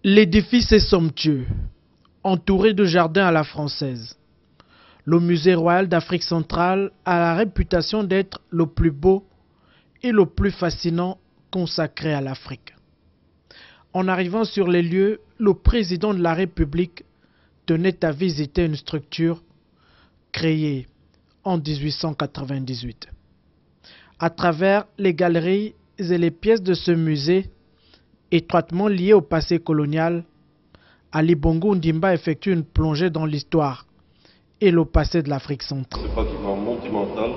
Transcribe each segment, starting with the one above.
L'édifice est somptueux, entouré de jardins à la française. Le musée royal d'Afrique centrale a la réputation d'être le plus beau et le plus fascinant consacré à l'Afrique. En arrivant sur les lieux, le président de la République tenait à visiter une structure créée en 1898. À travers les galeries et les pièces de ce musée, étroitement liées au passé colonial, Ali Bongo Ondimba effectue une plongée dans l'histoire et le passé de l'Afrique centrale. Ce bâtiment monumental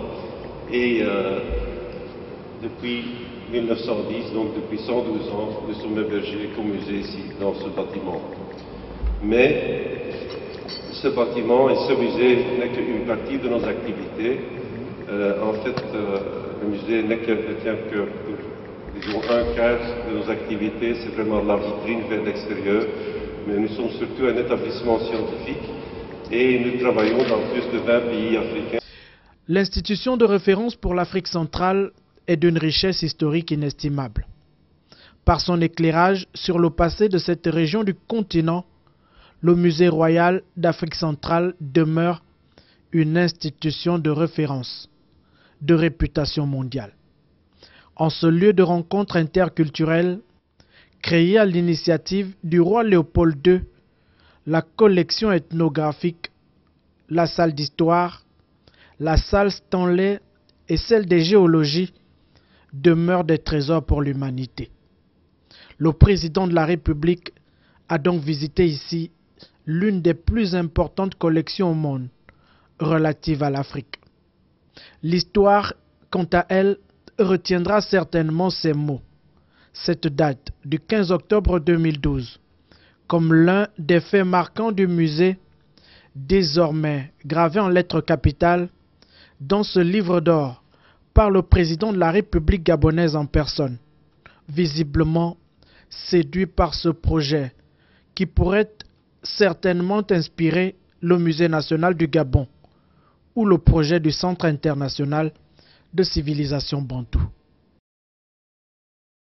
et depuis 1910, donc depuis 112 ans, nous sommes hébergés comme musée ici, dans ce bâtiment. Mais ce bâtiment et ce musée n'est qu'une partie de nos activités. En fait, le musée ne tient que, disons, un quart de nos activités. C'est vraiment la vitrine vers l'extérieur. Mais nous sommes surtout un établissement scientifique et nous travaillons dans plus de 20 pays africains. L'institution de référence pour l'Afrique centrale est d'une richesse historique inestimable. Par son éclairage sur le passé de cette région du continent, le Musée royal d'Afrique centrale demeure une institution de référence, de réputation mondiale. En ce lieu de rencontre interculturelle, créé à l'initiative du roi Léopold II, la collection ethnographique, la salle d'histoire, la salle Stanley et celle des géologies demeurent des trésors pour l'humanité. Le président de la République a donc visité ici l'une des plus importantes collections au monde relatives à l'Afrique. L'histoire, quant à elle, retiendra certainement ces mots. Cette date du 15 octobre 2012 comme l'un des faits marquants du musée, désormais gravé en lettres capitales dans ce livre d'or par le président de la République gabonaise en personne, visiblement séduit par ce projet qui pourrait certainement inspirer le Musée national du Gabon ou le projet du Centre international de civilisation bantoue.